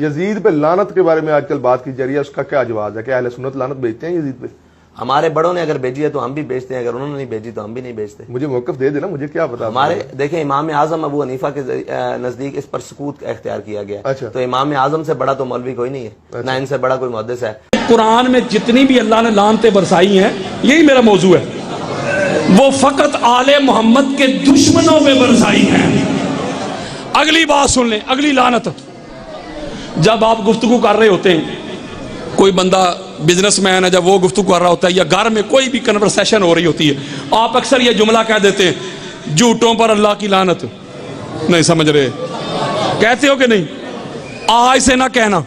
یزید پہ لعنت کے بارے میں آج کل بات کی جا رہی ہے، اس کا کیا جواز ہے؟ کہ اہل سنت لعنت بھیجتے ہیں یزید پہ؟ ہمارے بڑوں نے اگر بھیجی ہے تو ہم بھی بھیجتے ہیں، اگر انہوں نے نہیں بھیجی تو ہم بھی نہیں بھیجتے۔ مجھے موقف دے دینا، مجھے کیا پتا۔ ہمارے دیکھیں امام اعظم ابو حنیفہ کے نزدیک اس پر سکوت اختیار کیا گیا، تو امام اعظم سے بڑا تو مولوی کوئی نہیں ہے، نہ ان سے بڑا کوئی محدث ہے۔ قرآن میں جتنی بھی اللہ نے لعنتیں برسائی ہیں، یہی میرا موضوع ہے، وہ فقط آل محمد کے دشمنوں پہ برسائی ہیں۔ اگلی بات سن لیں، اگلی لعنت، جب آپ گفتگو کر رہے ہوتے ہیں، کوئی بندہ بزنس مین ہے، جب وہ گفتگو کر رہا ہوتا ہے یا گھر میں کوئی بھی کنورسیشن ہو رہی ہوتی ہے، آپ اکثر یہ جملہ کہہ دیتے ہیں، جھوٹوں پر اللہ کی لعنت۔ نہیں سمجھ رہے؟ کہتے ہو کہ نہیں؟ آج سے نہ کہنا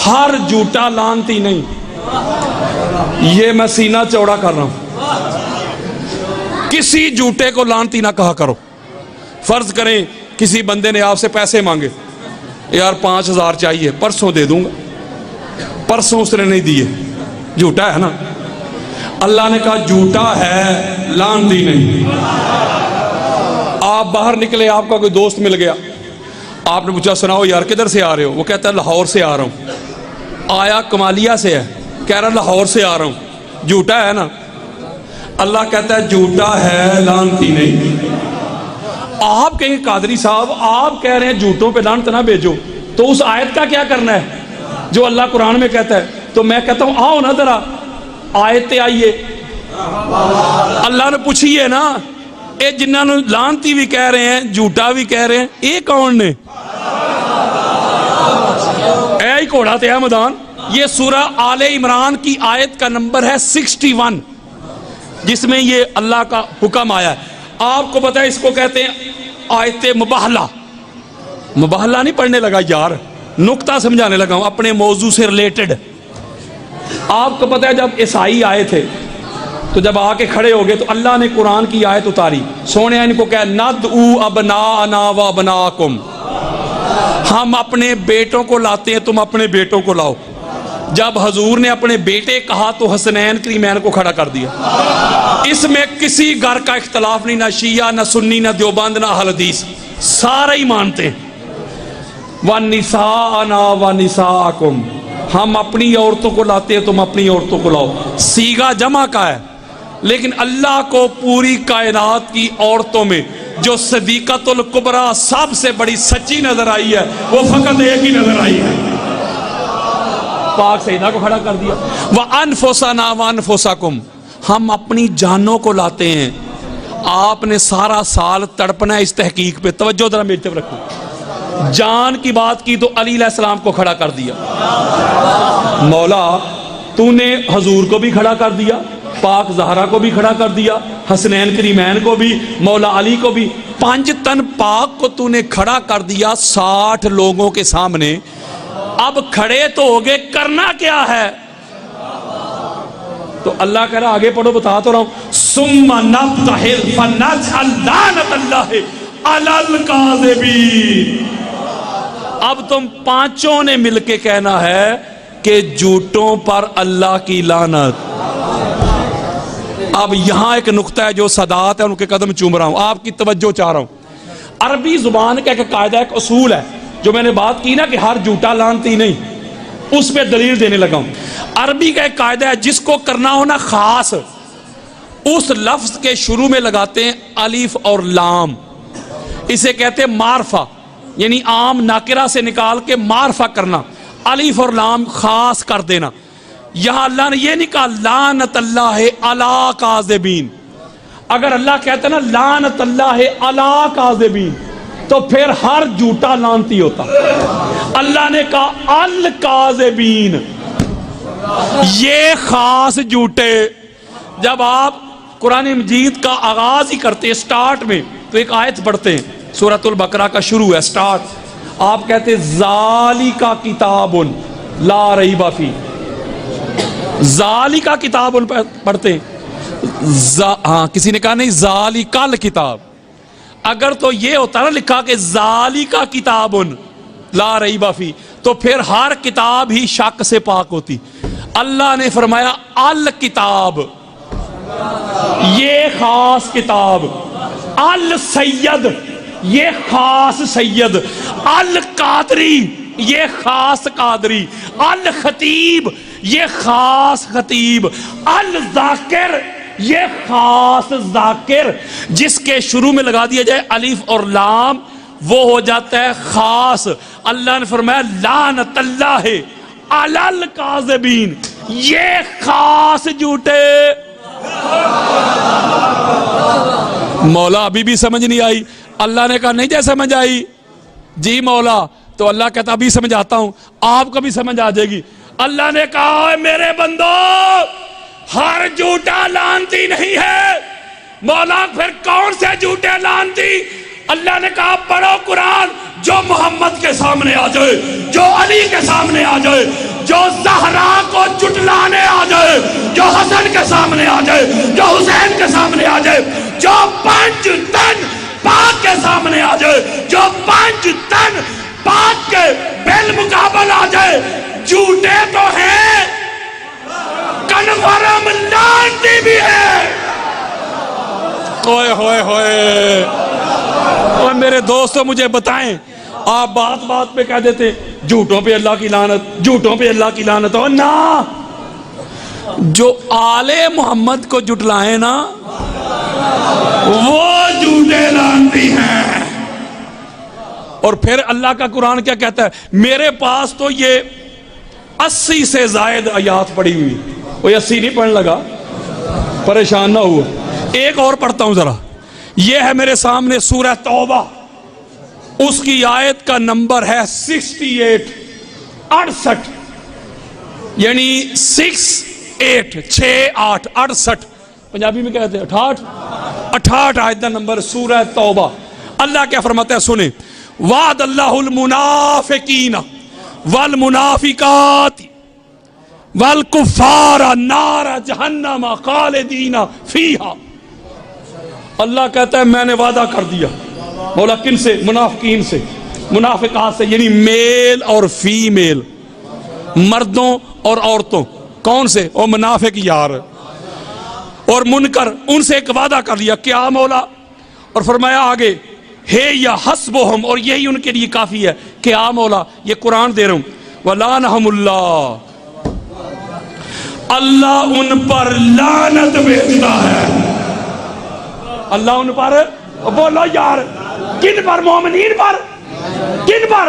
ہر جھوٹا لعنتی نہیں، یہ میں سینہ چوڑا کر رہا ہوں، کسی جھوٹے کو لعنتی نہ کہا کرو۔ فرض کریں کسی بندے نے آپ سے پیسے مانگے، یار 5000 چاہیے، پرسوں دے دوں گا، پرسوں اس نے نہیں دیے، جھوٹا ہے نا؟ اللہ نے کہا جھوٹا ہے، لعنتی نہیں۔ آپ باہر نکلے، آپ کا کوئی دوست مل گیا، آپ نے پوچھا سناؤ یار کدھر سے آ رہے ہو؟ وہ کہتا ہے لاہور سے آ رہا ہوں۔ آیا کمالیہ سے ہے، کہہ رہا لاہور سے آ رہا ہوں، جھوٹا ہے نا؟ اللہ کہتا ہے جھوٹا ہے، لعنتی نہیں۔ آپ کہیں قادری صاحب آپ کہہ رہے ہیں جھوٹوں پہ لعنت نہ بھیجو، تو اس آیت کا کیا کرنا ہے جو اللہ قرآن میں کہتا ہے؟ تو میں کہتا ہوں آؤ نا ذرا آیتیں آئیے، اللہ نے پوچھی ہے نا، اے جنہاں نے لعنتی بھی کہہ رہے ہیں، جھوٹا بھی کہہ رہے ہیں، اے کون نے؟ اے ہی گھوڑا تے ہے میدان۔ یہ سورہ آل عمران کی آیت کا نمبر ہے 61، جس میں یہ اللہ کا حکم آیا ہے۔ آپ کو پتہ ہے اس کو کہتے ہیں آیت مباہلہ۔ مباہلہ نہیں پڑھنے لگا یار، نقطہ سمجھانے لگا ہوں اپنے موضوع سے ریلیٹڈ۔ آپ کو پتہ ہے جب عیسائی آئے تھے تو جب آ کے کھڑے ہو گئے تو اللہ نے قرآن کی آیت اتاری، سونے ان کو کہا ندعو ابناءنا و ابناءکم، ہم اپنے بیٹوں کو لاتے ہیں، تم اپنے بیٹوں کو لاؤ۔ جب حضور نے اپنے بیٹے کہا تو حسنین کریمین کو کھڑا کر دیا۔ اس میں کسی گھر کا اختلاف نہیں، نہ شیعہ نہ سنی نہ دیوبند نہ اہل حدیث، سارے ہی مانتے ہیں۔ وَنِسَاءَنَا وَنِسَاءَكُمْ، ہم اپنی عورتوں کو لاتے ہیں، تم اپنی عورتوں کو لاؤ۔ سیغہ جمع کا ہے، لیکن اللہ کو پوری کائنات کی عورتوں میں جو صدیقۃ الکبریٰ سب سے بڑی سچی نظر آئی ہے، وہ فقط ایک ہی نظر آئی ہے، پاک سیدہ کو کھڑا کر دیا۔ وَأَنفُسَنَا وَأَنفُسَكُمْ، ہم اپنی جانوں کو لاتے ہیں۔ آپ نے سارا سال تڑپنا ہے اس تحقیق پہ، توجہ ذرا میری طرف رکھو۔ جان کی بات کی تو علی علیہ السلام کو کھڑا کر دیا، مولا تو نے حضور کو بھی کھڑا کر دیا، پاک زہرا کو بھی کھڑا کر دیا، حسنین کریمین کو بھی، مولا علی کو بھی، 5 تن پاک کو تو نے کھڑا کر دیا 60 لوگوں کے سامنے۔ اب کھڑے تو ہو گئے، کرنا کیا ہے؟ تو اللہ کہہ رہا آگے پڑھو، بتا تو رہا ہوں، ثم نبتہل فنجعل لعنت اللہ علی الکاذبین۔ اب تم پانچوں نے مل کے کہنا ہے کہ جھوٹوں پر اللہ کی لعنت۔ اب یہاں ایک نقطہ ہے جو سادات ہے، ان کے قدم چوم رہا ہوں، آپ کی توجہ چاہ رہا ہوں۔ عربی زبان کا ایک قاعدہ، ایک اصول ہے، جو میں نے بات کی نا کہ ہر جھوٹا لعنتی نہیں، اس پہ دلیل دینے لگا ہوں۔ عربی کا ایک قاعدہ ہے، جس کو کرنا ہونا خاص، اس لفظ کے شروع میں لگاتے ہیں الف اور لام، اسے کہتے ہیں معرفہ، یعنی عام ناکرہ سے نکال کے معرفہ کرنا، الف اور لام خاص کر دینا۔ یہاں اللہ نے یہ نہیں کہا لعنت اللہ علی کاذبین۔ اگر اللہ کہتا نا لعنت اللہ علی کاذبین تو پھر ہر جھوٹا لعنتی ہوتا۔ اللہ نے کہا الکاذبین، یہ خاص جھوٹے۔ جب آپ قرآن مجید کا آغاز ہی کرتے ہیں سٹارٹ میں تو ایک آیت پڑھتے ہیں، سورۃ البقرہ کا شروع ہے، سٹارٹ، آپ کہتے ہیں ذالک کتاب لا ریب فیہ۔ ذالک کتاب پڑھتے ہیں، ہاں کسی نے کہا نہیں ذالک الکتاب، اگر تو یہ ہوتا نا لکھا کہ ذالک کتاب لا ریب فیہ تو پھر ہر کتاب ہی شک سے پاک ہوتی۔ اللہ نے فرمایا الکتاب، یہ خاص کتاب، السید، یہ خاص سید، القادری یہ خاص قادری، الخطیب یہ خاص خطیب، الذاکر یہ خاص ذاکر، جس کے شروع میں لگا دیا جائے الف اور لام وہ ہو جاتا ہے خاص۔ اللہ نے فرمایا لعنت اللہ علی الکاذبین، یہ خاص جھوٹے۔ مولا ابھی بھی سمجھ نہیں آئی؟ اللہ نے کہا نہیں جائے سمجھ آئی؟ جی مولا، تو اللہ کہتا ابھی سمجھ آتا ہوں، آپ کو بھی سمجھ آ جائے گی۔ اللہ نے کہا اے میرے بندو، ہر جھوٹا لعنتی نہیں ہے۔ مولا پھر کون سے جھوٹے لعنتی؟ اللہ نے کہا پڑھو قرآن، جو محمد کے سامنے آ جائے، جو علی کے سامنے آ جائے، جو زہرا کو جھٹلانے آ جائے، جو حسن کے سامنے آ جائے، جو حسین کے سامنے آ جائے، جو 5 تن پاک کے سامنے آ جائے، جو 5 تن پاک کے بالمقابل آ جائے، جھوٹے تو ہیں، کنفرم لعنتی بھی ہے۔ ہوئے ہوئے ہوئے، اور میرے دوستوں مجھے بتائیں، آپ بات بات پہ کہہ دیتے جھوٹوں پہ اللہ کی لعنت، جھوٹوں پہ اللہ کی لعنت ہو نا۔ جو آل محمد کو جھٹلائیں نا وہ جھوٹے لعنتی ہیں۔ اور پھر اللہ کا قرآن کیا کہتا ہے؟ میرے پاس تو یہ 80 سے زائد آیات پڑھی ہوئی، کوئی 80 نہیں پڑھنے لگا، پریشان نہ ہو۔ ایک اور پڑھتا ہوں ذرا، یہ ہے میرے سامنے سورہ توبہ، اس کی آیت کا نمبر ہے 68، 68، یعنی 68 68 پنجابی میں کہتے ہیں 68 آیت کا نمبر سورہ توبہ۔ اللہ کیا فرماتا ہے سنیں، وعد اللہ المنافقین والمنافقات والکفار نار جہنم خالدین فیہا۔ اللہ کہتا ہے میں نے وعدہ کر دیا، مولا کن سے؟ منافقین سے، منافقات سے، یعنی میل اور فیمیل، مردوں اور عورتوں۔ کون سے؟ او منافق یار اور منکر، ان سے ایک وعدہ کر لیا۔ کیا مولا؟ اور فرمایا آگے ہے یا حسبہم، اور یہی ان کے لیے کافی ہے۔ کیا مولا؟ یہ قرآن دے رہا ہوں، وَلَعَنَهُمُ اللَّهُ، اللہ ان پر لعنت بھیجتا ہے۔ اللہ ان پر، بولو یار، کن پر؟ مومنین پر؟ کن پر؟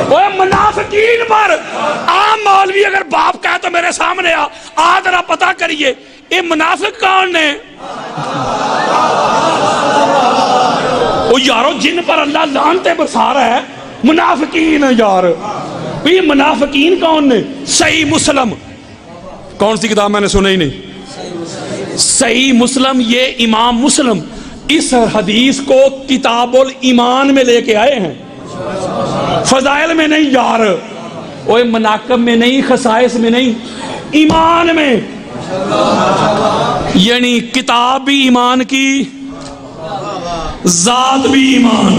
اوہ منافقین پر۔ عام مولوی اگر باپ کہے تو میرے سامنے آ ذرا پتہ کریے یہ منافق کون ہے؟ او یارو جن پر اللہ لعنتیں برسا رہا ہے منافقین یار۔ یہ منافقین کون نے؟ صحیح مسلم، کون سی کتاب میں نے سنا ہی نہیں؟ صحیح مسلم، یہ امام مسلم اس حدیث کو کتاب الایمان میں لے کے آئے ہیں، فضائل میں نہیں یار، وہ مناقب میں نہیں، خصائص میں نہیں، ایمان میں۔ یعنی کتاب بھی ایمان کی، ذات بھی ایمان۔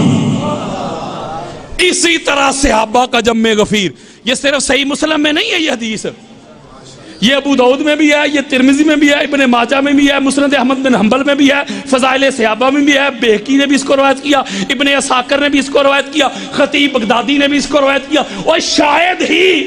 اسی طرح صحابہ کا جمع غفیر، یہ صرف صحیح مسلم میں نہیں ہے یہ حدیث، یہ ابو داؤد میں بھی ہے، یہ ترمذی میں بھی ہے، ابن ماجہ میں بھی ہے، مسند احمد بن حنبل میں بھی ہے، فضائل صحابہ میں بھی ہے، بیہقی نے بھی اس کو روایت کیا، ابن عساکر نے بھی اس کو روایت کیا، خطیب بغدادی نے بھی اس کو روایت کیا۔ اور شاید ہی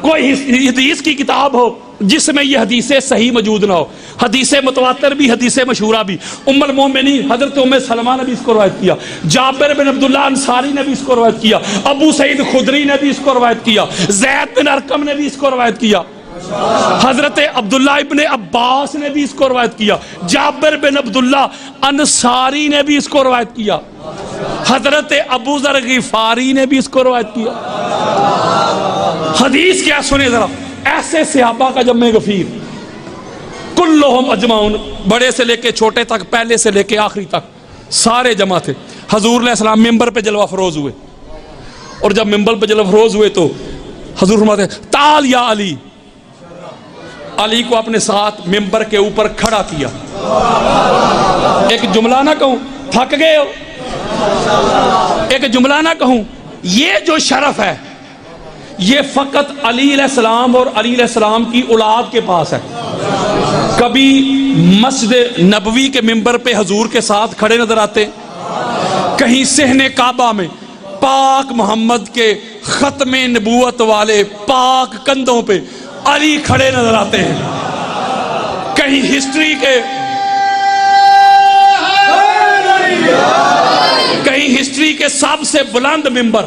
کوئی حدیث کی کتاب ہو جس میں یہ حدیثیں صحیح موجود نہ ہو۔ حدیث متواتر بھی، حدیث مشہورہ بھی۔ ام المومنین حضرت ام سلمہ نے بھی اس کو روایت کیا، جابر بن عبداللہ انصاری نے بھی اس کو روایت کیا، ابو سعید خدری نے بھی اس کو روایت کیا، زید بن ارقم نے بھی اس کو روایت کیا، حضرت عبداللہ ابن عباس نے بھی اس کو روایت کیا، جابر بن عبداللہ انصاری نے بھی اس کو روایت کیا، حضرت ابو ذر غفاری نے بھی اس کو روایت کیا۔ حدیث کیا سنے ذرا، ایسے صحابہ کا جمع غفیر، کلہم اجمعون، بڑے سے لے کے چھوٹے تک، پہلے سے لے کے آخری تک، سارے جمع تھے۔ حضور علیہ السلام ممبر پہ جلوہ فروز ہوئے، اور جب ممبر پہ جلوہ فروز ہوئے تو حضور فرماتے ہیں تعال یا علی، علی کو اپنے ساتھ ممبر کے اوپر کھڑا کیا۔ ایک جملہ نہ کہوں، تھک گئے ہو، ایک جملہ نہ کہوں، یہ جو شرف ہے یہ فقط علی علیہ السلام اور علی علیہ السلام کی اولاد کے پاس ہے۔ کبھی مسجد نبوی کے ممبر پہ حضور کے ساتھ کھڑے نظر آتے، کہیں صحن کعبہ میں پاک محمد کے ختم نبوت والے پاک کندھوں پہ علی کھڑے نظر آتے ہیں. کہیں ہسٹری کے سب سے بلند ممبر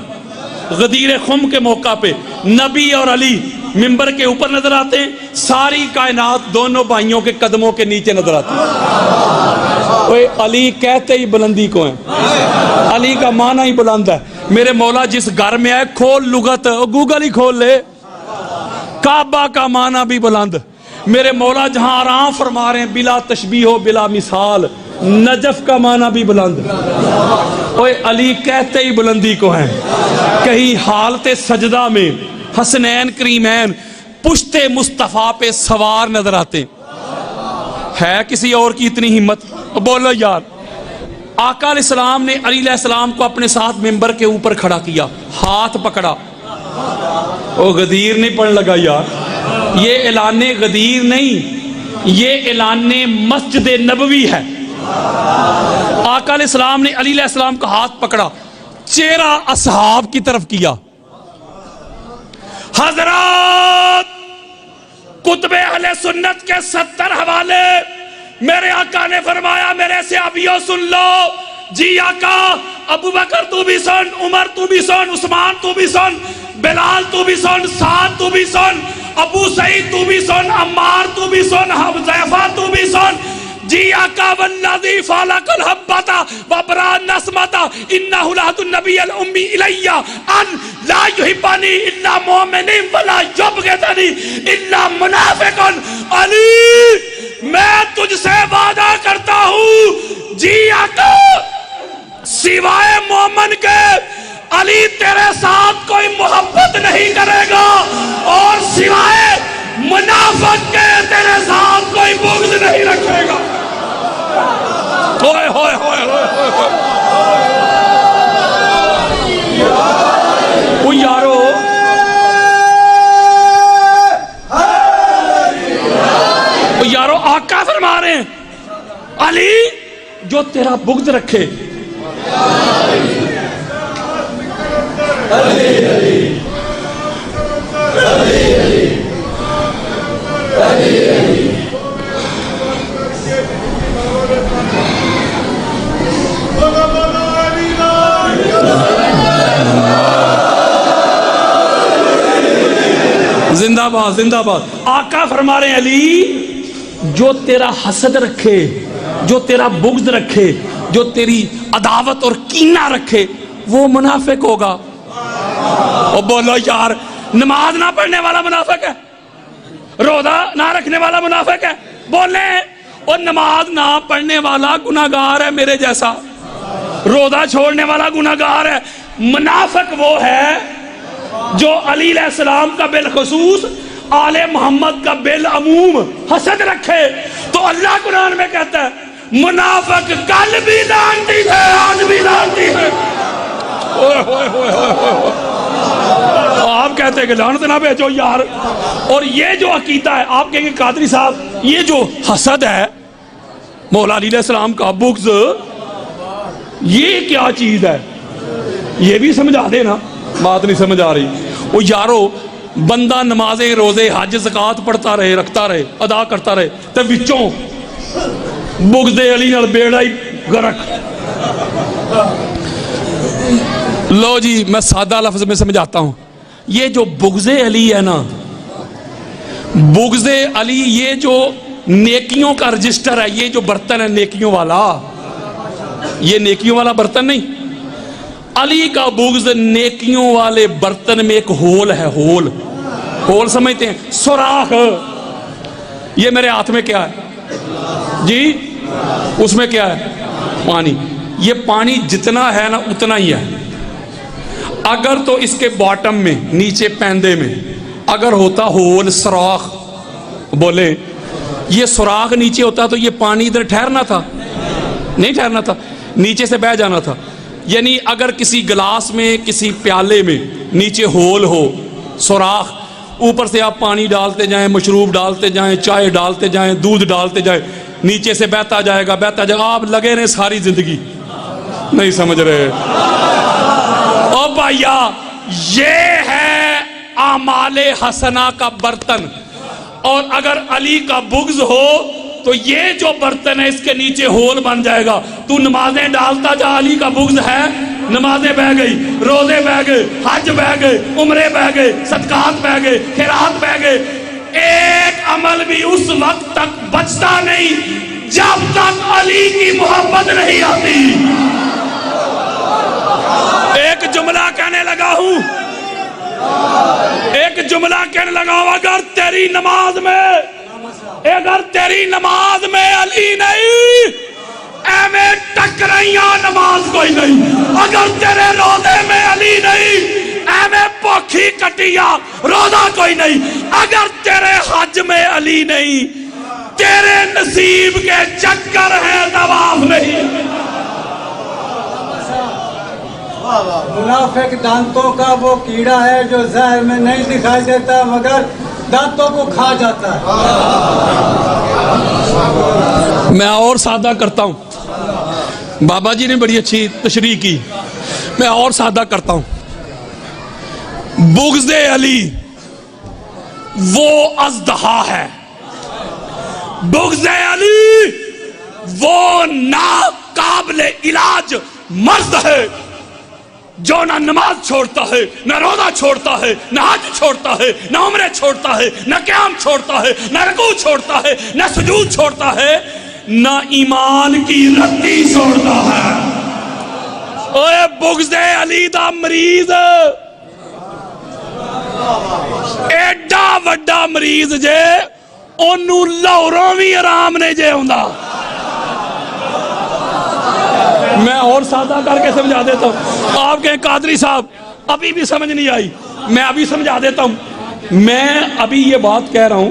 غدیر خم کے موقع پہ نبی اور علی ممبر کے اوپر نظر آتے ہیں. ساری کائنات دونوں بھائیوں کے قدموں کے نیچے نظر آتی ہے. علی کہتے ہی بلندی کو ہیں. علی کا معنی ہی بلند ہے. میرے مولا جس گھر میں آئے کھول لغت, گوگل ہی کھول لے, کعبہ کا معنی بھی بلند. میرے مولا جہاں آرام فرما رہے ہیں بلا تشبیہ و بلا مثال, نجف کا معنی بھی بلند. اوے علی کہتے ہی بلندی کو ہیں. کہیں حالت سجدہ میں حسنین کریمین پشت مصطفیٰ پہ سوار نظر آتے. ہے کسی اور کی اتنی ہمت؟ بولو یار. آقا علیہ السلام نے علی علیہ السلام کو اپنے ساتھ ممبر کے اوپر کھڑا کیا, ہاتھ پکڑا. او غدیر نہیں پڑھنے لگا یار, یہ اعلان غدیر نہیں, یہ اعلان مسجد نبوی ہے. آقا علیہ السلام نے علی علیہ السلام کا ہاتھ پکڑا, چہرہ اصحاب کی طرف کیا. حضرات کتب اہل سنت کے 70 حوالے میرے آقا نے فرمایا میرے سے ابیو سن لو. جی آقا, ابو بکر تو بھی سن, عمر تو بھی سن, عثمان تو بھی سن, بلال تو بھی سن, سعد تو بھی سن, ابو سعید تو بھی سن, عمار تو بھی سن, حذیفہ تو بھی سن. جی آقا والذی فالق الحبۃ وبرأ النسمۃ انہ لعہد النبی الامی الی ان لا یحبنی الا مؤمن ولا یبغضنی الا منافق. علی میں تجھ سے وعدہ کرتا ہوں جی آقا سوائے مومن کے علی تیرے ساتھ کوئی محبت نہیں کرے گا, اور سوائے منافق کے تیرے ساتھ کوئی بغض نہیں رکھے گا. ہوئے ہوئے ہوئے ہوئے او یارو, یارو آقا فرما رہے ہیں علی جو تیرا بغض رکھے. زندہ باد زندہ باد. آقا فرما رہے ہیں علی جو تیرا حسد رکھے, جو تیرا بغض رکھے, جو تیری عداوت اور کینہ رکھے وہ منافق ہوگا. اور بولو یار, نماز نہ پڑھنے والا منافق ہے, روزہ نہ رکھنے والا منافق ہے؟ بولیں. اور نماز نہ پڑھنے والا گناہگار ہے میرے جیسا, روزہ چھوڑنے والا گناہگار ہے. منافق وہ ہے جو علی علیہ السلام کا بالخصوص, آل محمد کا بالعموم حسد رکھے. تو اللہ قرآن میں کہتا ہے منافق کل بھی لعنتی تھے آج بھی لعنتی ہے. آپ کہتے ہیں کہ لعنت نہ بھیجو یار. اور یہ جو عقیدہ ہے, آپ کہیں گے قادری صاحب یہ جو حسد ہے مولا علی علیہ السلام کا بغض, یہ کیا چیز ہے؟ یہ بھی سمجھا دے نا, بات نہیں سمجھ آ رہی. وہ یارو بندہ نمازیں روزے حج زکات پڑھتا رہے, رکھتا رہے, ادا کرتا رہے, تے وچوں بغض علی نال بیڑا ہی غرق. لو جی میں سادہ لفظ میں سمجھاتا ہوں. یہ جو بغض علی ہے نا, بغض علی یہ جو نیکیوں کا رجسٹر ہے, یہ جو برتن ہے نیکیوں والا, یہ نیکیوں والا برتن نہیں. علی کا بغض نیکیوں والے برتن میں ایک ہول ہے, ہول, ہول سمجھتے ہیں, سوراخ. یہ میرے ہاتھ میں کیا ہے جی, اس میں کیا ہے؟ پانی. یہ پانی جتنا ہے نا اتنا ہی ہے. اگر تو اس کے باٹم میں نیچے پیندے میں اگر ہوتا ہول, سوراخ, بولے یہ سوراخ نیچے ہوتا تو یہ پانی ادھر ٹھہرنا تھا؟ نہیں ٹھہرنا تھا, نیچے سے بہہ جانا تھا. یعنی اگر کسی گلاس میں, کسی پیالے میں نیچے ہول ہو, سوراخ, اوپر سے آپ پانی ڈالتے جائیں, مشروب ڈالتے جائیں, چائے ڈالتے جائیں, دودھ ڈالتے جائیں, نیچے سے بہتا جائے گا, بہتا جائے گا. آپ لگے رہے ساری زندگی, نہیں سمجھ رہے. او بھائیا یہ ہے اعمال حسنہ کا برتن، اور اگر علی کا بغض ہو تو یہ جو برتن ہے اس کے نیچے ہول بن جائے گا. تو نمازیں ڈالتا جا، علی کا بغض ہے، نمازیں بہ گئی، روزے بہ گئے، حج بہ گئے، عمرے بہ گئے، صدقات بہ گئے، خیرات بہ گئے، ایک عمل بھی اس وقت تک بچتا نہیں جب تک علی کی محبت نہیں آتی. ایک جملہ کہنے لگا ہوں، ایک جملہ کہنے لگا ہوں، اگر تیری نماز میں علی نہیں، اے میں ٹکرائیاں نماز کوئی نہیں. اگر تیرے روزے میں علی نہیں، اے میں پوکھی کٹیا روزہ کوئی نہیں. اگر تیرے حج میں علی نہیں، تیرے نصیب کے چکر ہے طواف نہیں. منافق دانتوں کا وہ کیڑا ہے جو ظاہر میں نہیں دکھائی دیتا مگر دانتوں کو کھا جاتا ہے. میں اور سادہ کرتا ہوں، بابا جی نے بڑی اچھی تشریح کی، میں اور سادہ کرتا ہوں. بغض علی وہ اژدہا ہے، بغض علی وہ ناقابل علاج مرض ہے جو نہ نماز چھوڑتا ہے، نہ روزہ چھوڑتا ہے، نہ حج چھوڑتا ہے، نہ عمرے چھوڑتا ہے، نہ قیام چھوڑتا ہے، نہ رکوع چھوڑتا ہے، نہ سجود چھوڑتا ہے، نہ ایمان کی رتی چھوڑتا ہے. اوے بغض علی دا مریض ایڈا وڈا مریض جے اونوں لاہوروں بھی آرام نہیں جے ہوندا. میں اور سادہ کر کے سمجھا دیتا ہوں. آپ کہیں قادری صاحب ابھی بھی سمجھ نہیں آئی، میں ابھی سمجھا دیتا ہوں. میں ابھی یہ بات کہہ رہا ہوں،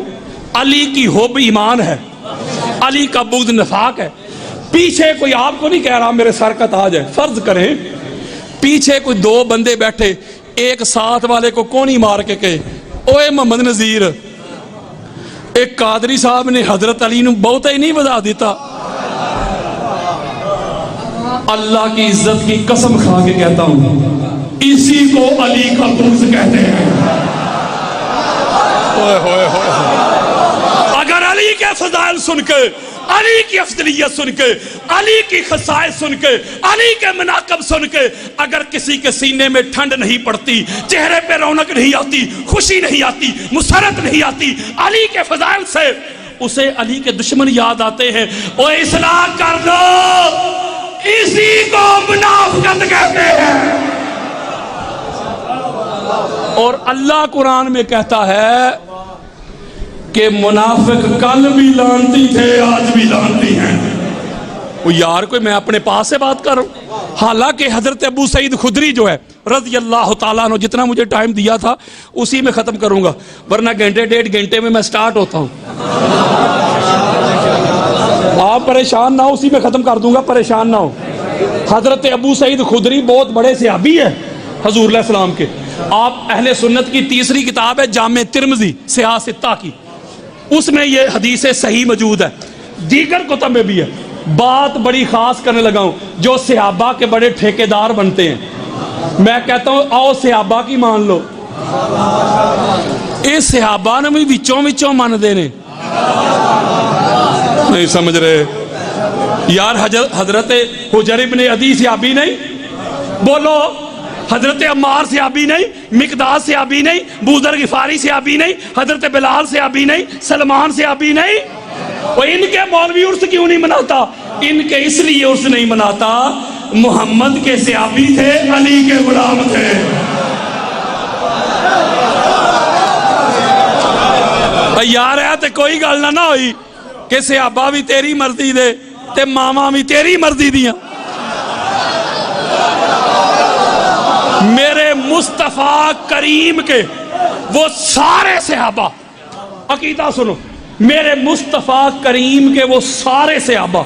علی کی حب ایمان ہے، علی کا بغض نفاق ہے. پیچھے کوئی آپ کو نہیں کہہ رہا میرے سر کا تاج ہے، فرض کریں پیچھے کوئی دو بندے بیٹھے، ایک ساتھ والے کو کونی مار کے کہے اوے محمد نذیر ایک قادری صاحب نے حضرت علی نو بہت ہی نہیں بتا دیتا. اللہ کی عزت کی قسم کھا کے کہتا ہوں اسی کو علی کا بغض کہتے ہیں. اگر علی کے فضائل سن کے، علی کی افضلیت سن کے، علی کی خصائص سن کے، علی کے مناقب سن کے اگر کسی کے سینے میں ٹھنڈ نہیں پڑتی، چہرے پہ رونق نہیں آتی، خوشی نہیں آتی، مسرت نہیں آتی علی کے فضائل سے، اسے علی کے دشمن یاد آتے ہیں. وہ اصلاح کر دو، اسی کو منافقت کہتے ہیں. اور اللہ قرآن میں کہتا ہے کہ منافق کل بھی لانتی تھے آج بھی لانتی ہیں. وہ یار کوئی میں اپنے پاس سے بات کر رہا ہوں. حالانکہ حضرت ابو سعید خدری جو ہے رضی اللہ تعالیٰ عنہ، جتنا مجھے ٹائم دیا تھا اسی میں ختم کروں گا، ورنہ گھنٹے ڈیڑھ گھنٹے میں سٹارٹ ہوتا ہوں. آپ پریشان نہ ہو، اسی میں ختم کر دوں گا، پریشان نہ ہو. حضرت ابو سعید خدری بہت بڑے صحابی ہیں حضور علیہ السلام کے. آپ اہل سنت کی تیسری کتاب ہے جامع ترمذی صحاح ستہ کی، اس میں یہ حدیث صحیح موجود ہے، دیگر کتب میں بھی ہے. بات بڑی خاص کرنے لگا ہوں، جو صحابہ کے بڑے ٹھیکیدار بنتے ہیں، میں کہتا ہوں آؤ صحابہ کی مان لو. اس صحابہ نے بھی وچوں مان دینے نہیں سمجھ رہے یار. حضرت حجر ابن عدی صحابی نہیں، بولو. حضرت عمار صحابی نہیں، مقداد صحابی نہیں، بوذر غفاری صحابی نہیں، حضرت بلال صحابی نہیں، سلمان صحابی نہیں. وہ ان کے مولوی عرس کیوں نہیں مناتا؟ ان کے اس لیے عرس نہیں مناتا، محمد کے صحابی تھے، علی کے غلام تھے. یار ہے تے کوئی گل نہ ہوئی کہ صحابہ بھی تیری مرضی دے تے ماما بھی تیری مرضی دیاں. میرے مصطفیٰ کریم کے وہ سارے صحابہ، عقیدہ سنو، میرے مصطفیٰ کریم کے وہ سارے صحابہ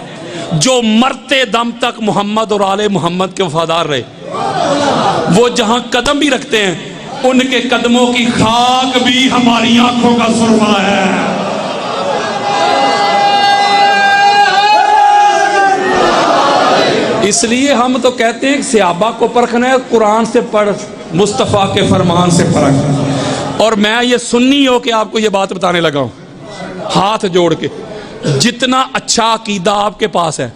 جو مرتے دم تک محمد اور آل محمد کے وفادار رہے، وہ جہاں قدم بھی رکھتے ہیں ان کے قدموں کی خاک بھی ہماری آنکھوں کا سرما ہے. اس لیے ہم تو کہتے ہیں کہ صحابہ کو پرکھنا ہے قرآن سے پڑھ، مصطفیٰ کے فرمان سے پرکھ. اور میں یہ سنی ہو کہ آپ کو یہ بات بتانے لگا ہوں ہاتھ جوڑ کے، جتنا اچھا عقیدہ آپ کے پاس ہے،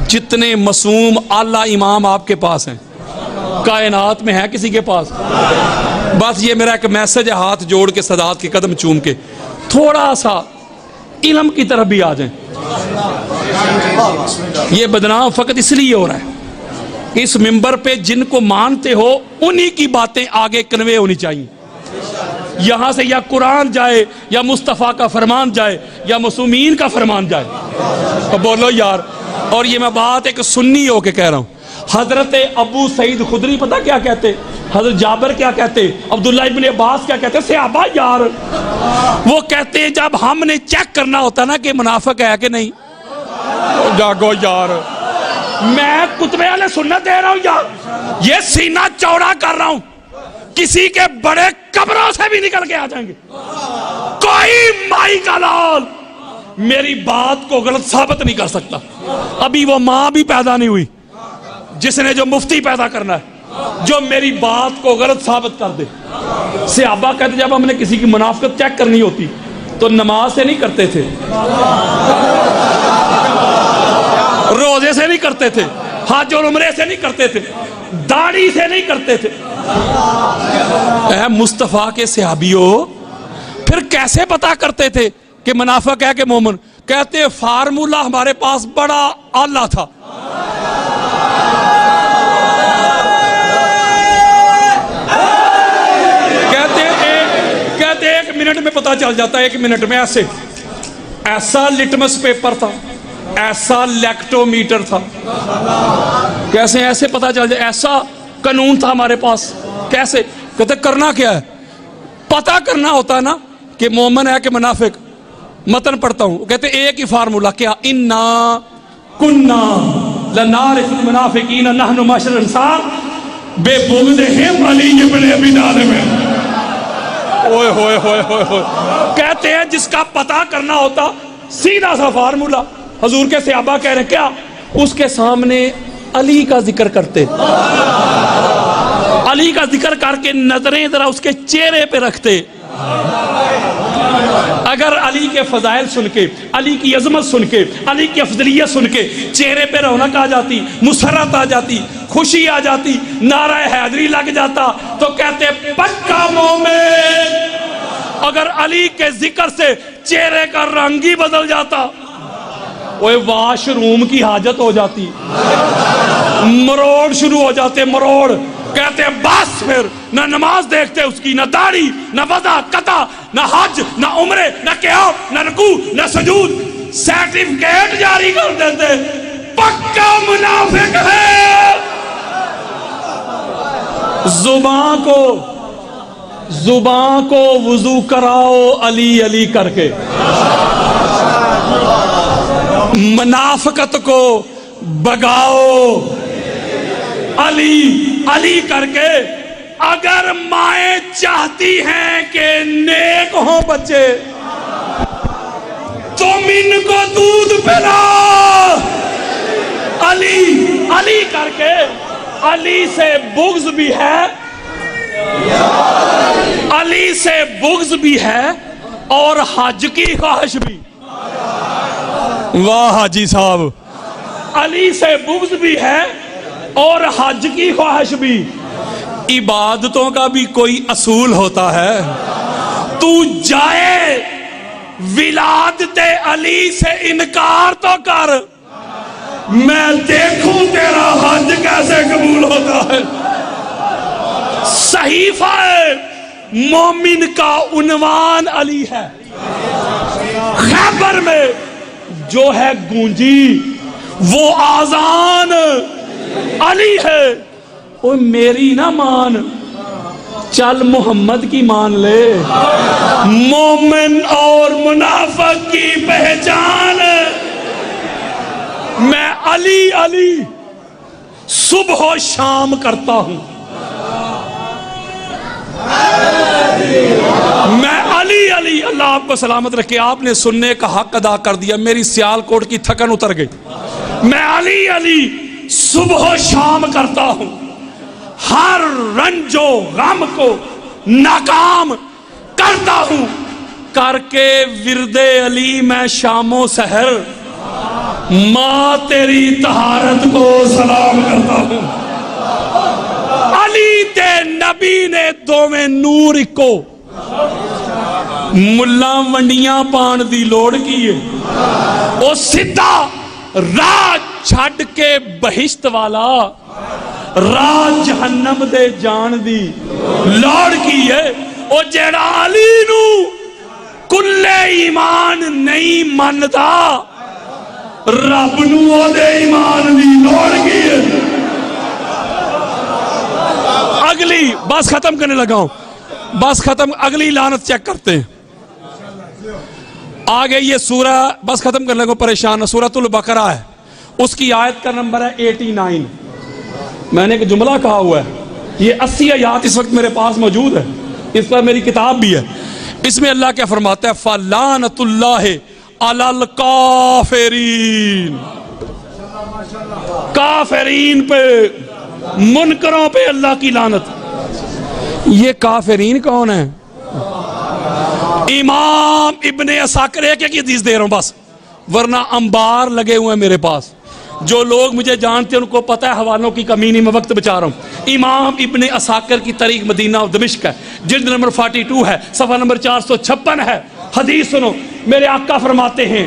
جتنے معصوم اعلیٰ امام آپ کے پاس ہیں، کائنات میں ہے کسی کے پاس؟ بس یہ میرا ایک میسج ہے، ہاتھ جوڑ کے سادات کے قدم چوم کے تھوڑا سا علم کی طرف بھی آ جائیں. یہ بدنام فقط اس لیے ہو رہا ہے، اس منبر پہ جن کو مانتے ہو انہی کی باتیں آگے کنوے ہونی چاہیے. یہاں سے یا قرآن جائے یا مصطفیٰ کا فرمان جائے یا معصومین کا فرمان جائے. تو بولو یار. اور یہ میں بات ایک سنی ہو کے کہہ رہا ہوں. حضرت ابو سعید خدری پتہ کیا کہتے، حضرت جابر کیا کہتے، عبداللہ ابن عباس کیا کہتے، صحابہ یار وہ کہتے جب ہم نے چیک کرنا ہوتا نا کہ منافق ہے کہ نہیں، جاگو یار، میں کتبے والے سنت دے رہا ہوں یار، یہ سینہ چوڑا کر رہا ہوں، کسی کے بڑے قبروں سے بھی نکل کے آ جائیں گے. کوئی مائی کا لال میری بات کو غلط ثابت نہیں کر سکتا. ابھی وہ ماں بھی پیدا نہیں ہوئی جس نے جو مفتی پیدا کرنا ہے جو میری بات کو غلط ثابت کر دے. صحابہ کہتے جب ہم نے کسی کی منافقت چیک کرنی ہوتی تو نماز سے نہیں کرتے تھے، روزے سے نہیں کرتے تھے، حج اور عمرے سے نہیں کرتے تھے، داڑھی سے نہیں کرتے تھے. اے مصطفیٰ کے صحابیوں، پھر کیسے پتا کرتے تھے کہ منافق ہے کہ مومن؟ کہتے فارمولہ ہمارے پاس بڑا اعلیٰ تھا. کہتے ایک منٹ میں پتا چل جاتا ہے، ایک منٹ میں ایسا لٹمس پیپر تھا، ایسا لیکٹو میٹر تھا. کیسے ایسے پتا چل جائے؟ ایسا قانون تھا ہمارے پاس. کیسے؟ کہتے کرنا کیا ہے؟ پتا کرنا ہوتا ہے نا کہ مومن ہے کہ منافق. متن پڑھتا ہوں، کہتے ایک ہی فارمولہ، کیا انا کنا لنعرف المنافقین نحن معشر الانصار ببغضہم علی بن ابی طالب. اوئے ہوئے ہوئے ہوئے ہوئے. کہتے ہیں جس کا پتا کرنا ہوتا سیدھا سا فارمولہ. حضور کے صحابہ کہہ رہے کیا؟ اس کے سامنے علی کا ذکر کرتے، علی کا ذکر کر کے نظریں ذرا اس کے چہرے پہ رکھتے. اگر علی کے فضائل سن کے، علی کی عظمت سن کے، علی کی افضلیت سن کے چہرے پہ رونق آ جاتی، مسرت آ جاتی، خوشی آ جاتی، نعرہ حیدری لگ جاتا، تو کہتے پکا مومن. اگر علی کے ذکر سے چہرے کا رنگ ہی بدل جاتا، وہ واش روم کی حاجت ہو جاتی، مروڑ شروع ہو جاتے، مروڑ. کہتے بس پھر نہ نماز دیکھتے اس کی، نہ داڑھی، نہ وضع قطع، نہ حج، نہ عمرے، نہ قیام، نہ رکوع، نہ سجود، سرٹیفکیٹ جاری کر دیتے. پکا منافق ہے. زبان کو وضو کراؤ علی علی کر کے، منافقت کو بگاؤ علی علی کر کے. اگر مائیں چاہتی ہیں کہ نیک ہوں بچے، تم ان کو دودھ پلاؤ علی علی کر کے. علی سے بغض بھی ہے، علی سے بغض بھی ہے اور حج کی خواہش بھی. واہ حاجی صاحب، علی سے بغض بھی ہے اور حج کی خواہش بھی. عبادتوں کا بھی کوئی اصول ہوتا ہے. تو جائے ولادت علی سے انکار تو کر، میں دیکھوں تیرا حج کیسے قبول ہوتا ہے. صحیفہ مومن کا عنوان علی ہے. خیبر میں جو ہے گونجی وہ آذان علی ہے. او میری نہ مان، چل محمد کی مان لے. مومن اور منافق کی پہچان میں علی علی صبح و شام کرتا ہوں. میں علی علی. اللہ آپ کو سلامت رکھے. آپ نے سننے کا حق ادا کر دیا. میری سیال کوٹ کی تھکن اتر گئی. میں علی علی صبح و شام کرتا ہوں، ہر رنج و غم کو ناکام کرتا ہوں، کر کے ورد علی میں شام و سحر ماں تیری طہارت کو سلام کرتا ہوں۔ علی تے نبی نے دوویں نور اکو، ملا ونڈیاں پان دی لوڑ کی ہے، او سدھا راہ چھڈ کے بہشت والا راہ جہنم دے جان دی لوڑ کی ہے۔ او جیڑا علی نو کلے ایمان نہیں مندا، رب نو او دے ایمان دی لوڑ کی ہے۔ اگلی بس ختم کرنے لگا ہوں، بس ختم، اگلی لعنت چیک کرتے ہیں۔ آگے یہ سورہ، بس ختم کرنے لگا، پریشان، سورۃ البقرہ ہے، اس کی آیت کا نمبر ہے 89۔ میں نے ایک جملہ کہا ہوا ہے، یہ 80 آیات اس وقت میرے پاس موجود ہے، اس پر میری کتاب بھی ہے۔ اس میں اللہ کیا فرماتا ہے؟ فَلَعْنَةُ اللَّهِ عَلَى الْكَافِرِينَ، کافرین پہ، منکروں پہ اللہ کی لعنت۔ یہ کافرین کون ہیں؟ امام ابن عساکر، ایک حدیث دے رہا ہوں بس، ورنہ انبار لگے ہوئے ہیں میرے پاس، جو لوگ مجھے جانتے ہیں ان کو پتہ ہے، حوالوں کی کمی نہیں، میں وقت بچا رہا ہوں۔ امام ابن عساکر کی تاریخ مدینہ و دمشق ہے، جلد نمبر 42 ہے، صفحہ نمبر 456 ہے۔ حدیث سنو، میرے آقا فرماتے ہیں،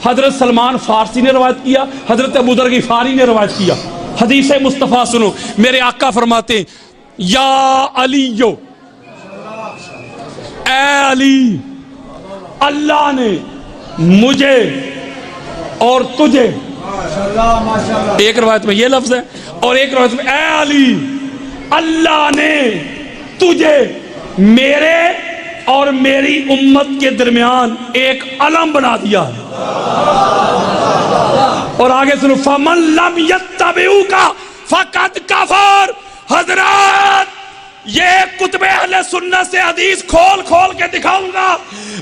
حضرت سلمان فارسی نے روایت کیا، حضرت ابو ذر غفاری نے روایت کیا، حدیث مصطفیٰ سنو، میرے آقا فرماتے ہیں، یا علیو، اے علی، اللہ نے مجھے اور تجھے، ایک روایت میں یہ لفظ ہے اور ایک روایت میں اے علی، اللہ نے تجھے میرے اور میری امت کے درمیان ایک علم بنا دیا ہے۔ اور آگے سنو، فَمَن لَّمْ يَتَّبِعُكَ فَقَدْ كَفَرَ۔ حضرات، یہ کتب اہل سنت سے حدیث کھول کھول کے دکھاؤں گا۔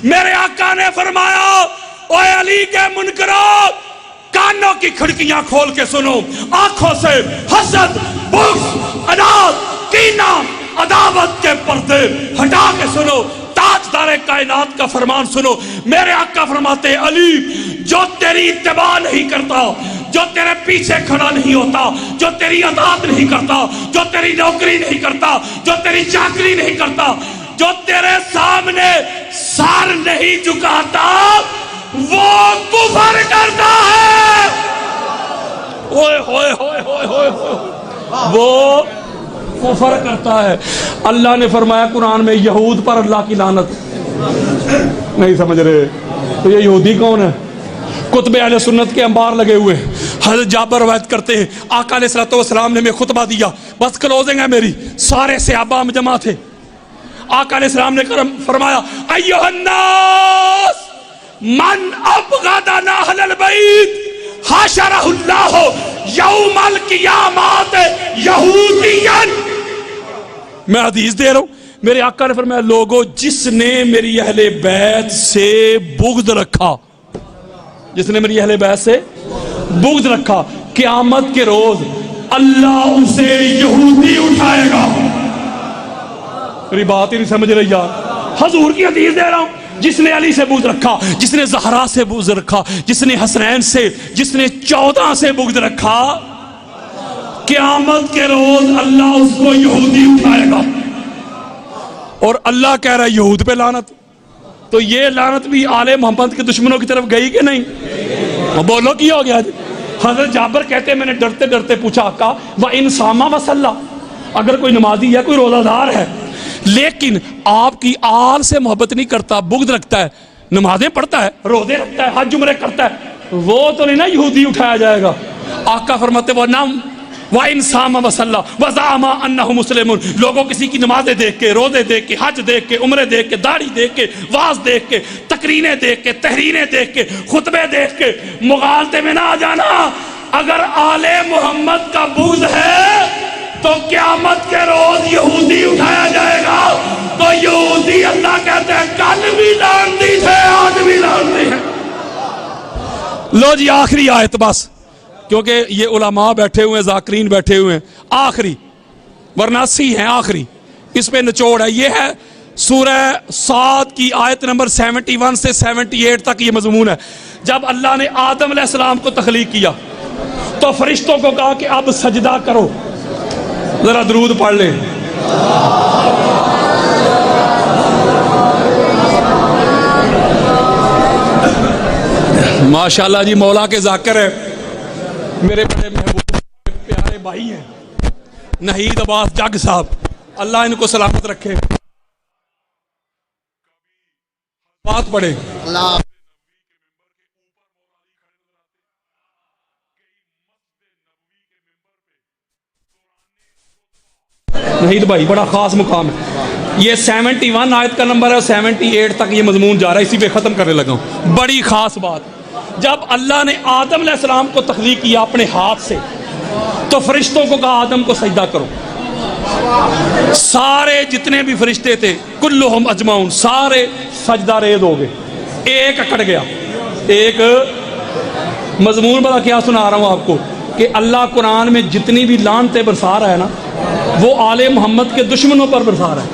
میرے آقا نے فرمایا، اے علی کے منکروں، کانوں کی کھڑکیاں کھول کے سنو، آنکھوں سے حسد، بغض، عناد، کینہ، عداوت کے پردے ہٹا کے سنو، تاجدار کائنات کا فرمان سنو۔ میرے آقا فرماتے ہیں، علی، جو تیری اتباع نہیں کرتا، جو تیرے پیچھے کھڑا نہیں ہوتا، جو تیری اطاعت نہیں کرتا، جو تیری نوکری نہیں کرتا، جو تیری چاکری نہیں کرتا، جو تیرے سامنے سر نہیں جھکاتا، وہ کفر کرتا ہے۔ اوئے ہوئے ہوئے ہوئے ہوئے ہوئے، وہ کفر کرتا ہے۔ اللہ نے فرمایا قرآن میں، یہود پر اللہ کی لعنت۔ نہیں سمجھ رہے تو یہ یہودی کون ہے؟ کتب اہل سنت کے انبار لگے ہوئے۔ حضرت جابر روایت کرتے ہیں، آقا علیہ السلام نے میں خطبہ دیا، بس کلوزنگ ہے میری، سارے صحابہ جمع تھے۔ آقا علیہ السلام نے فرمایا، ایھا الناس من ابغضنا اہل البیت حشرہ اللہ یوم القیامت یہودیا۔ میں حدیث دے رہا ہوں، میرے آقا نے فرمایا، لوگوں، جس نے میری اہل بیت سے بغض رکھا، جس نے میری اہل بیت سے بغض رکھا، قیامت کے روز اللہ اسے یہودی اٹھائے گا۔ میری بات ہی نہیں سمجھ رہی یار، حضور کی حدیث دے رہا ہوں۔ جس نے علی سے بغض رکھا، جس نے زہرا سے بغض رکھا، جس نے حسنین سے، جس نے 14 سے بغض رکھا، قیامت کے روز اللہ اس کو یہودی اٹھائے گا۔ اور اللہ کہہ رہا ہے یہود پہ لعنت، تو یہ لعنت بھی آل محمد کے دشمنوں کی طرف گئی کہ نہیں؟ بولو کی ہو گیا؟ حضرت جابر کہتے ہیں، میں نے ڈرتے ڈرتے پوچھا، آقا وَإِن صَامَ وَصَلَّى، اگر کوئی نمازی ہے، کوئی روزہ دار ہے، لیکن آپ کی آل سے محبت نہیں کرتا، بغض رکھتا ہے، نمازیں پڑھتا ہے، روزے رکھتا ہے، حج عمرے کرتا ہے، وہ تو نہیں نا یہودی اٹھایا جائے گا۔ آقا فرماتے وَإِن صَامَ وَصَلَّى وَزَعَمَ أَنَّهُ مُسْلِمٌ، لوگوں کسی کی نمازیں دیکھ کے، روزے دیکھ کے، حج دیکھ کے، عمرے دیکھ کے، داڑھی دیکھ کے، واز دیکھ کے، تقریریں دیکھ کے، تحریریں دیکھ کے، خطبے دیکھ کے مغالطے میں نہ آ جانا۔ اگر آل محمد کا بغض ہے تو قیامت کے روز یہودی اٹھایا جائے گا۔ تو یہودی اللہ کہتے ہیں کل بھی لعنتی تھے، آج بھی لعنتی ہیں۔ لو جی آخری آیت، بس کیونکہ یہ علماء بیٹھے ہوئے ہیں, ذاکرین بیٹھے ہوئے ہیں, آخری ورنہ 80 ہیں, آخری اس پہ نچوڑ ہے. یہ ہے سورہ صاد کی آیت نمبر 71 سے 78 تک یہ مضمون ہے. جب اللہ نے آدم علیہ السلام کو تخلیق کیا تو فرشتوں کو کہا کہ اب سجدہ کرو. ذرا درود پڑھ لیں. ماشاءاللہ جی, مولا کے ذاکر ہے, میرے بڑے محبوب پیارے بھائی ہیں نہید عباس جگ صاحب, اللہ ان کو سلامت رکھے. بات پڑھے. نہید بھائی بڑا خاص مقام ہے. یہ 71 آیت کا نمبر ہے, 78 تک یہ مضمون جا رہا ہے, اسی پہ ختم کرنے لگا ہوں. بڑی خاص بات, جب اللہ نے آدم علیہ السلام کو تخلیق کیا اپنے ہاتھ سے تو فرشتوں کو کہا آدم کو سجدہ کرو. سارے جتنے بھی فرشتے تھے کلہم اجمعون سارے سجدہ ریز ہو گئے. ایک اکڑ گیا. ایک مضمون بڑا کیا سنا رہا ہوں آپ کو کہ اللہ قرآن میں جتنی بھی لعنتیں برسا رہا ہے نا وہ آل محمد کے دشمنوں پر برسا رہا ہے.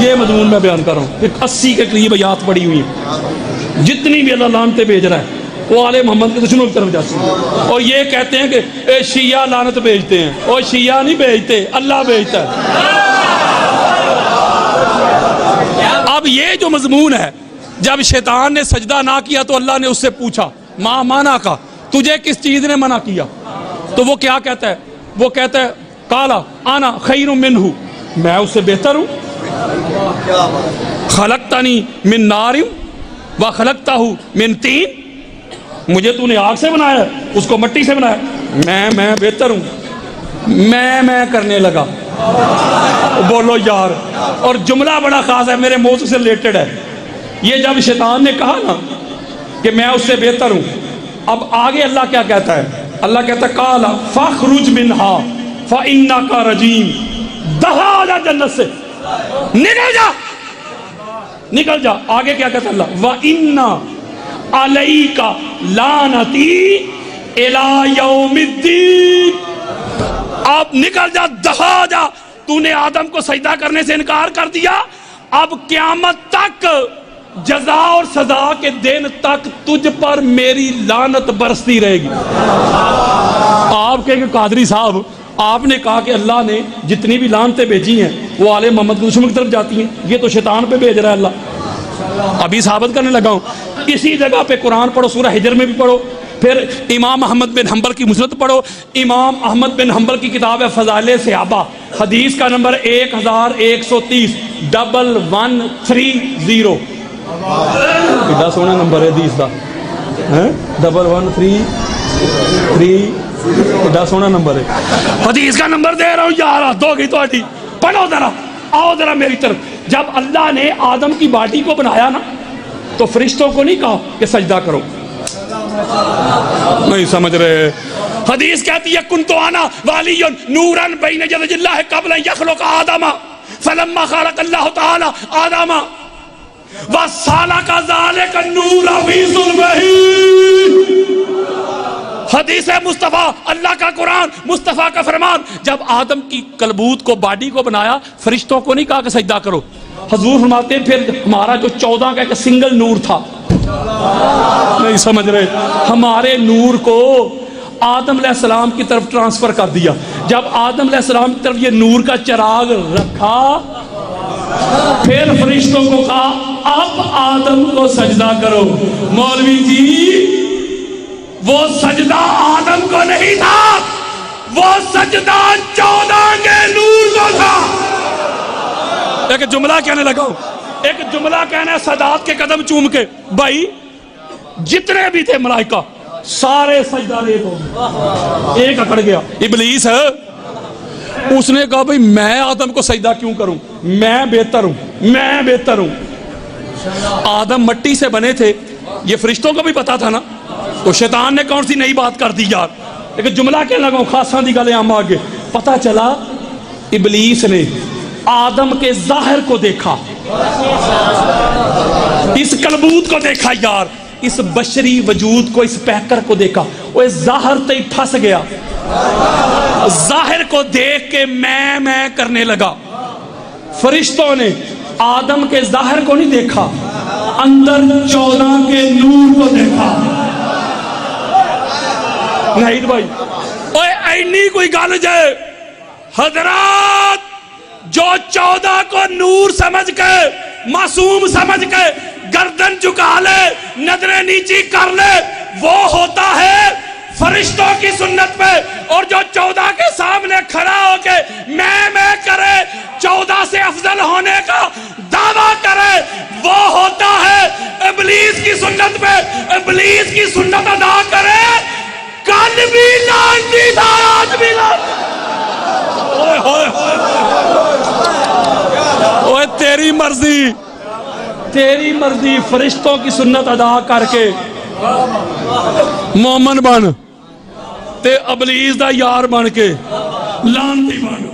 یہ مضمون میں بیان کر رہا ہوں. 80 کے قریب آیات پڑی ہوئی ہیں. جتنی بھی اللہ لعنتیں بھیج رہا ہے وہ آل محمد کے دشمنوں کی طرف جاتی ہیں. اور یہ کہتے ہیں کہ اے شیعہ لعنت بھیجتے ہیں. اور شیعہ نہیں بھیجتے, اللہ بھیجتا ہے. اب یہ جو مضمون ہے, جب شیطان نے سجدہ نہ کیا تو اللہ نے اس سے پوچھا ما مانا کا, تجھے کس چیز نے منع کیا؟ تو وہ کیا کہتا ہے؟ وہ کہتا ہے قالا انا خیر منہ, میں اس سے بہتر ہوں. خلقتنی من نار و خلقتہ من طین, مجھے تو نے آگ سے بنایا اس کو مٹی سے بنایا. میں بہتر ہوں. میں کرنے لگا. بولو یار. اور جملہ بڑا خاص ہے, میرے موضوع سے ریلیٹڈ ہے. یہ جب شیطان نے کہا نا کہ میں اس سے بہتر ہوں, اب آگے اللہ کیا کہتا ہے؟ اللہ کہتا ہے قال فاخرج منہا فانک رجیم. دہا جا جنت سے, نکل جا, نکل جا. آگے کیا کہتا ہے اللہ؟ وَإِنَّ عَلَيْكَ لَعْنَتِي إِلَى يَوْمِ الدِّينِ. اب نکل جا, دہا جا. تو نے آدم کو سجدہ کرنے سے انکار کر دیا, اب قیامت تک جزا اور سزا کے دن تک تجھ پر میری لعنت برستی رہے گی. آپ کے قادری صاحب, آپ نے کہا کہ اللہ نے جتنی بھی لعنتیں بھیجی ہیں وہ آل محمد کے دشمن کی طرف جاتی ہیں. یہ تو شیطان پہ بھیج رہا ہے اللہ. ابھی ثابت کرنے لگا ہوں. اسی جگہ پہ قرآن پڑھو, سورہ حجر میں بھی پڑھو, پھر امام احمد بن حنبل کی مسند پڑھو. امام احمد بن حنبل کی کتاب ہے فضائل صحابہ, حدیث کا نمبر 1130 1130. بڑا سونا نمبر ہے حدیث کا, 1130. بڑا سونا نمبر ہے حدیث کا نمبر دے رہا ہوں یار, حد ہو گئی تہاڈی. پڑھو ذرا, آؤ ذرا میری طرف. جب اللہ نے آدم کی باڈی کو بنایا نا تو فرشتوں کو نہیں کہا کہ سجدہ کرو. نہیں سمجھ رہے. حدیث کہتی ہے کنت انا والی نورا بین یدی اللہ قبل ان یخلق آدم فلما خلق اللہ تعالی آدم وسالک ذلک النور فی ظلمہ. حدیث مصطفیٰ, اللہ کا قرآن, مصطفیٰ کا فرمان. جب آدم کی کلبوت کو, باڈی کو بنایا, فرشتوں کو نہیں کہا کہ سجدہ کرو. حضور فرماتے ہیں پھر ہمارا جو 14 کا ایک سنگل نور تھا, نہیں سمجھ رہے, ہمارے نور کو آدم علیہ السلام کی طرف ٹرانسفر کر دیا. جب آدم علیہ السلام کی طرف یہ نور کا چراغ رکھا, پھر فرشتوں کو کہا اب آدم کو سجدہ کرو. مولوی جی وہ سجدہ آدم کو نہیں تھا, وہ سجدہ 14 کے نور کو تھا. ایک جملہ کہنے لگا ہوں, ایک جملہ کہنا ہے سادات کے قدم چوم کے. بھائی جتنے بھی تھے ملائکہ سارے سجدہ ریز ہو گئے, ایک اکڑ گیا ابلیس ہے. اس نے کہا بھئی میں آدم کو سجدہ کیوں کروں, میں بہتر ہوں, میں بہتر ہوں. آدم مٹی سے بنے تھے, یہ فرشتوں کو بھی پتا تھا نا, تو شیطان نے کون سی نئی بات کر دی یار. ایک جملہ کہنے لگا ہوں, خاصاں دی گلیں ہم آگے. پتا چلا ابلیس نے آدم کے ظاہر کو دیکھا, اس کلبوت کو دیکھا یار, اس بشری وجود کو, اس پیکر کو دیکھا, وہ ظاہر تے پھنس گیا, ظاہر کو دیکھ کے میں کرنے لگا. فرشتوں نے آدم کے ظاہر کو نہیں دیکھا, اندر 14 کے نور کو دیکھا. نہیں بھائی اوے اینی کوئی گل جائے حضرات, جو 14 کو نور سمجھ کے, معصوم سمجھ کے گردن جھکا لے, نظریں نیچی کر لے, وہ ہوتا ہے فرشتوں کی سنت پہ. اور جو 14 کے سامنے کھڑا ہو کے میں کرے, 14 سے افضل ہونے کا دعویٰ کرے, وہ ہوتا ہے ابلیس کی سنت پہ. ابلیس کی سنت ادا کرے, کل بھی لانتی تھا, آج بھی لانتی. اوے تیری مرضی, تیری مرضی. فرشتوں کی سنت ادا کر کے مومن بن, تے ابلیس دا یار بن کے لانتی بن.